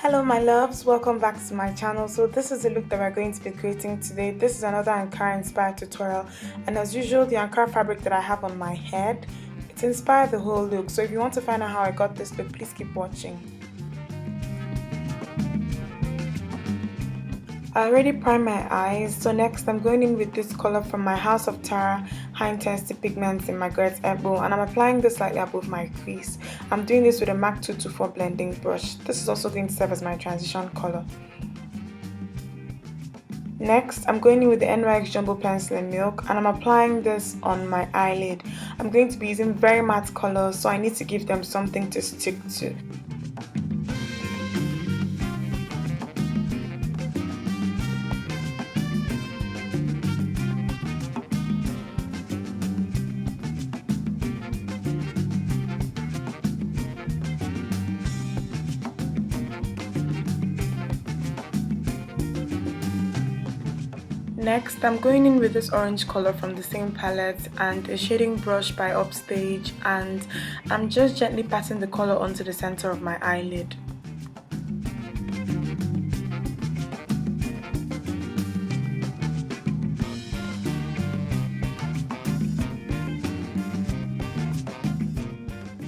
Hello my loves, welcome back to my channel. So this is the look that we're going to be creating today. This is another Ankara inspired tutorial, and as usual the Ankara fabric that I have on my head, it inspired the whole look. So if you want to find out how I got this look, please keep watching. I already primed my eyes, so next I'm going in with this color from my House of Tara High Intensity Pigments in my Gret's Elbow, and I'm applying this slightly above my crease. I'm doing this with a MAC 224 blending brush. This is also going to serve as my transition color. Next, I'm going in with the NYX Jumbo Pencil in Milk, and I'm applying this on my eyelid. I'm going to be using very matte colors, so I need to give them something to stick to. Next, I'm going in with this orange color from the same palette and a shading brush by Upstage, and I'm just gently patting the color onto the center of my eyelid.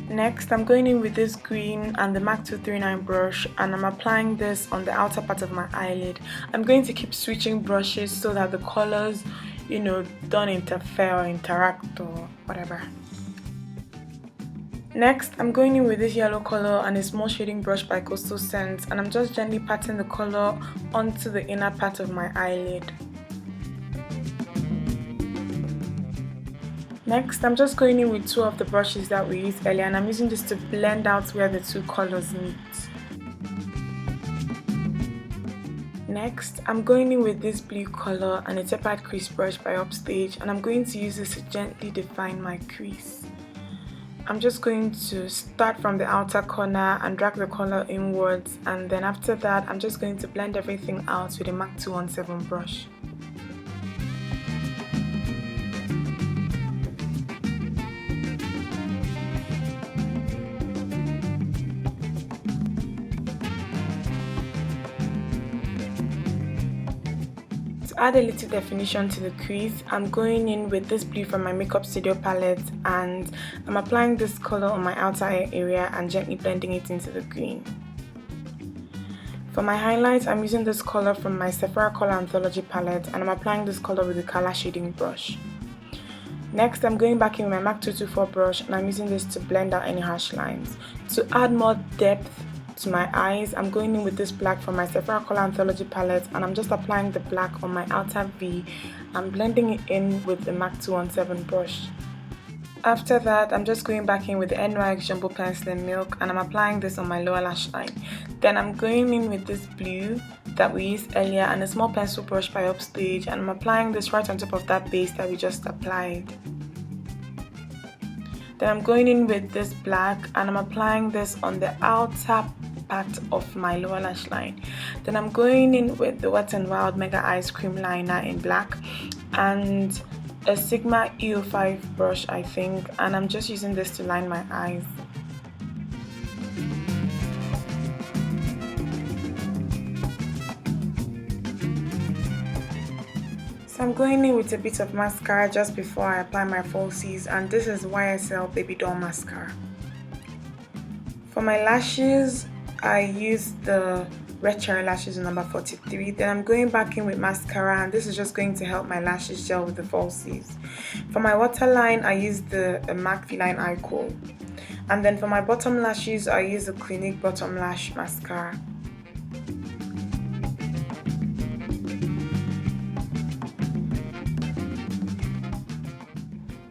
Next, I'm going in with this green and the MAC 239 brush, and I'm applying this on the outer part of my eyelid. I'm going to keep switching brushes so that the colors, don't interfere or interact or whatever. Next, I'm going in with this yellow color and a small shading brush by Coastal Scents, and I'm just gently patting the color onto the inner part of my eyelid. Next, I'm just going in with two of the brushes that we used earlier, and I'm using this to blend out where the two colors meet. Next, I'm going in with this blue color and a tapered crease brush by Upstage, and I'm going to use this to gently define my crease. I'm just going to start from the outer corner and drag the color inwards, and then after that, I'm just going to blend everything out with a MAC 217 brush. To add a little definition to the crease, I'm going in with this blue from my Makeup Studio palette, and I'm applying this color on my outer eye area and gently blending it into the green. For my highlights, I'm using this color from my Sephora Color Anthology palette, and I'm applying this color with the color shading brush. Next, I'm going back in with my MAC 224 brush, and I'm using this to blend out any harsh lines. To add more depth to my eyes, I'm going in with this black from my Sephora Color Anthology palette, and I'm just applying the black on my outer V and blending it in with the MAC 217 brush. After that, I'm just going back in with the NYX Jumbo Pencil in Milk, and I'm applying this on my lower lash line. Then I'm going in with this blue that we used earlier and a small pencil brush by Upstage, and I'm applying this right on top of that base that we just applied. Then I'm going in with this black and I'm applying this on the outer part of my lower lash line. Then I'm going in with the Wet n Wild Mega Ice Cream Liner in black and a Sigma E05 brush, I think, and I'm just using this to line my eyes. So I'm going in with a bit of mascara just before I apply my falsies, and this is YSL Baby Doll Mascara. For my lashes, I used the Red Cherry Lashes in number 43. Then I'm going back in with mascara, and this is just going to help my lashes gel with the falsies. For my waterline, I used the MAC V-Line Eye Kohl. And then for my bottom lashes, I used the Clinique Bottom Lash Mascara.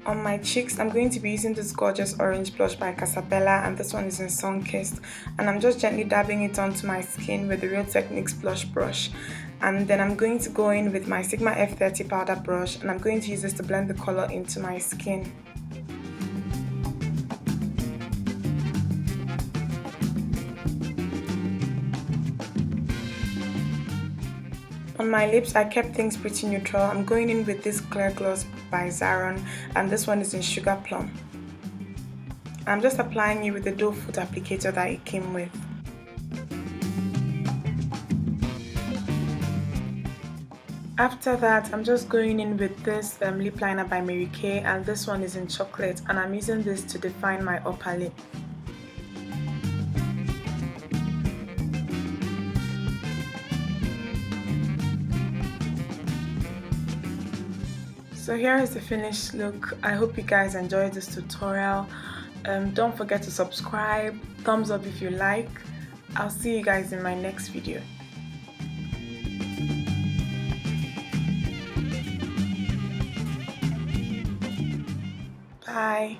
On my cheeks, I'm going to be using this gorgeous orange blush by Casabella, and this one is in Sun Kissed, and I'm just gently dabbing it onto my skin with the Real Techniques blush brush. And then I'm going to go in with my Sigma F30 powder brush, and I'm going to use this to blend the color into my skin. On my lips, I kept things pretty neutral. I'm going in with this clear gloss by Zaron, and this one is in Sugar Plum. I'm just applying it with the doe foot applicator that it came with. After that, I'm just going in with this lip liner by Mary Kay, and this one is in chocolate, and I'm using this to define my upper lip. So here is the finished look. I hope you guys enjoyed this tutorial. Don't forget to subscribe, thumbs up if you like. I'll see you guys in my next video. Bye.